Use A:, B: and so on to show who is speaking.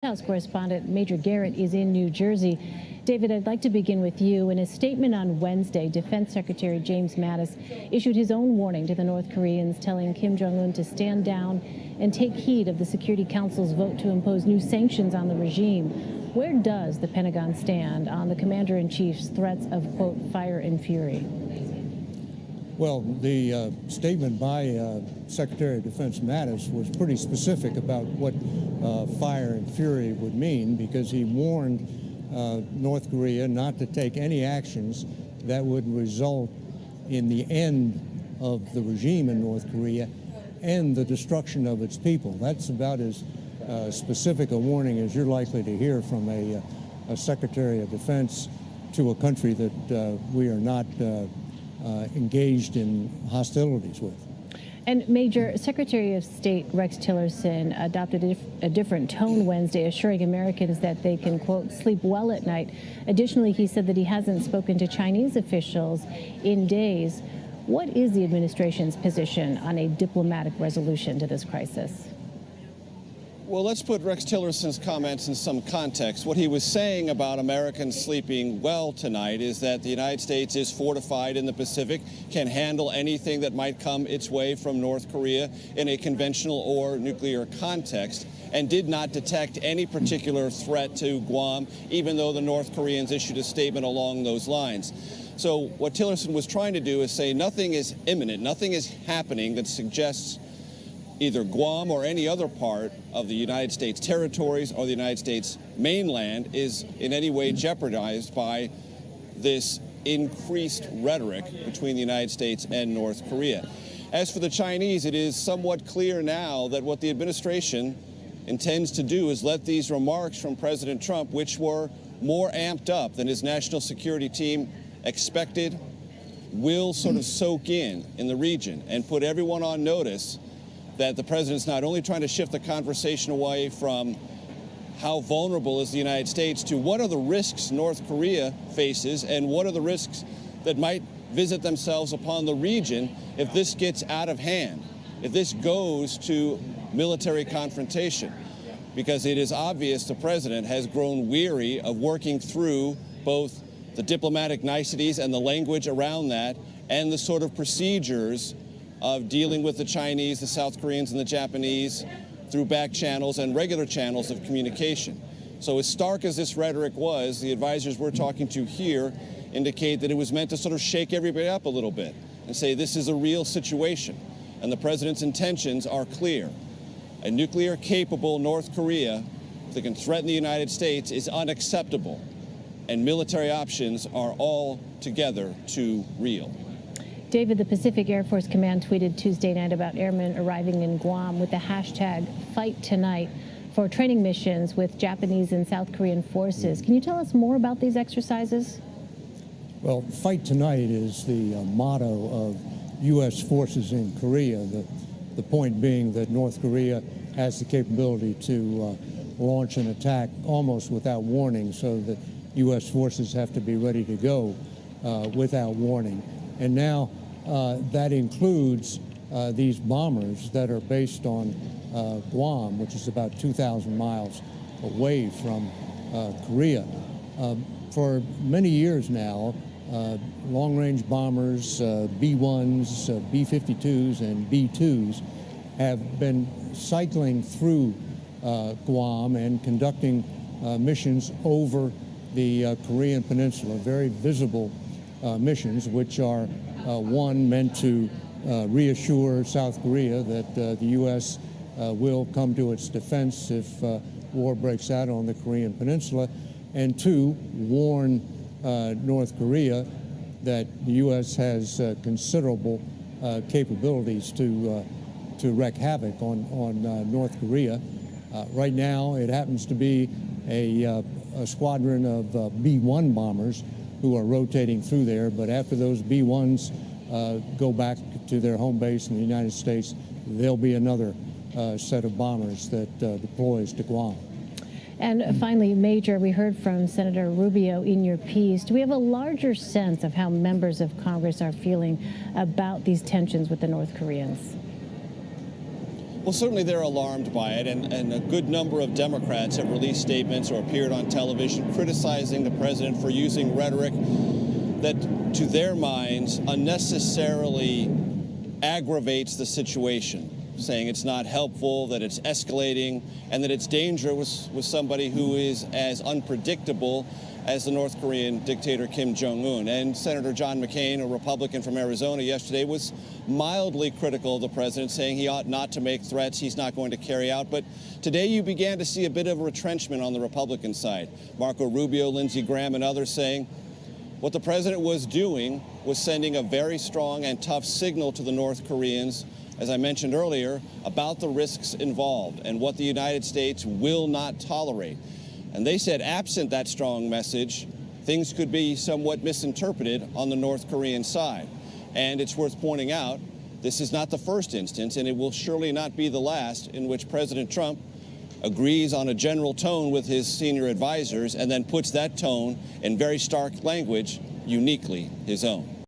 A: House correspondent Major Garrett is in New Jersey. David, I'd like to begin with you. In a statement on Wednesday, Defense Secretary James Mattis issued his own warning to the North Koreans, telling Kim Jong-un to stand down and take heed of the Security Council's vote to impose new sanctions on the regime. Where does the Pentagon stand on the commander-in-chief's threats of, quote, fire and fury?
B: Well, the statement by Secretary of Defense Mattis was pretty specific about what fire and fury would mean, because he warned North Korea not to take any actions that would result in the end of the regime in North Korea and the destruction of its people. That's about as specific a warning as you're likely to hear from a Secretary of Defense to a country that we are not engaged in hostilities with.
A: And Major, Secretary of State Rex Tillerson adopted a different tone Wednesday, assuring Americans that they can, quote, sleep well at night. Additionally, he said that he hasn't spoken to Chinese officials in days. What is the administration's position on a diplomatic resolution to this crisis?
C: Well, let's put Rex Tillerson's comments in some context. What he was saying about Americans sleeping well tonight is that the United States is fortified in the Pacific, can handle anything that might come its way from North Korea in a conventional or nuclear context, and did not detect any particular threat to Guam, even though the North Koreans issued a statement along those lines. So what Tillerson was trying to do is say nothing is imminent, nothing is happening that suggests either Guam or any other part of the United States territories or the United States mainland is in any way jeopardized by this increased rhetoric between the United States and North Korea. As for the Chinese, it is somewhat clear now that what the administration intends to do is let these remarks from President Trump, which were more amped up than his national security team expected, will sort of soak in the region and put everyone on notice that the president's not only trying to shift the conversation away from how vulnerable is the United States to what are the risks North Korea faces and what are the risks that might visit themselves upon the region if this gets out of hand, if this goes to military confrontation. Because it is obvious the president has grown weary of working through both the diplomatic niceties and the language around that and the sort of procedures of dealing with the Chinese, the South Koreans, and the Japanese through back channels and regular channels of communication. So as stark as this rhetoric was, the advisors we're talking to here indicate that it was meant to sort of shake everybody up a little bit and say this is a real situation. And the president's intentions are clear. A nuclear-capable North Korea that can threaten the United States is unacceptable, and military options are altogether too real.
A: David, the Pacific Air Force Command tweeted Tuesday night about airmen arriving in Guam with the hashtag Fight Tonight for training missions with Japanese and South Korean forces. Can you tell us more about these exercises?
B: Well, Fight Tonight is the motto of U.S. forces in Korea, the point being that North Korea has the capability to launch an attack almost without warning, so that U.S. forces have to be ready to go without warning. And now that includes these bombers that are based on Guam, which is about 2,000 miles away from Korea. For many years now, long-range bombers, B-1s, B-52s, and B-2s have been cycling through Guam and conducting missions over the Korean Peninsula, very visible missions, which are one, meant to reassure South Korea that the U.S. will come to its defense if war breaks out on the Korean Peninsula, and two, warn North Korea that the U.S. has considerable capabilities to wreak havoc on North Korea. Right now, it happens to be a squadron of B-1 bombers who are rotating through there, but after those B-1s go back to their home base in the United States, there'll be another set of bombers that deploys to Guam.
A: And finally, Major, we heard from Senator Rubio in your piece. Do we have a larger sense of how members of Congress are feeling about these tensions with the North Koreans?
C: Well, certainly they're alarmed by it, and a good number of Democrats have released statements or appeared on television criticizing the president for using rhetoric that, to their minds, unnecessarily aggravates the situation, saying it's not helpful, that it's escalating, and that it's dangerous with somebody who is as unpredictable as the North Korean dictator Kim Jong-un. And Senator John McCain, a Republican from Arizona, yesterday was mildly critical of the president, saying he ought not to make threats he's not going to carry out. But today you began to see a bit of a retrenchment on the Republican side. Marco Rubio, Lindsey Graham, and others saying what the president was doing was sending a very strong and tough signal to the North Koreans, as I mentioned earlier, about the risks involved and what the United States will not tolerate. And they said, absent that strong message, things could be somewhat misinterpreted on the North Korean side. And it's worth pointing out, this is not the first instance, and it will surely not be the last, in which President Trump agrees on a general tone with his senior advisors and then puts that tone in very stark language, uniquely his own.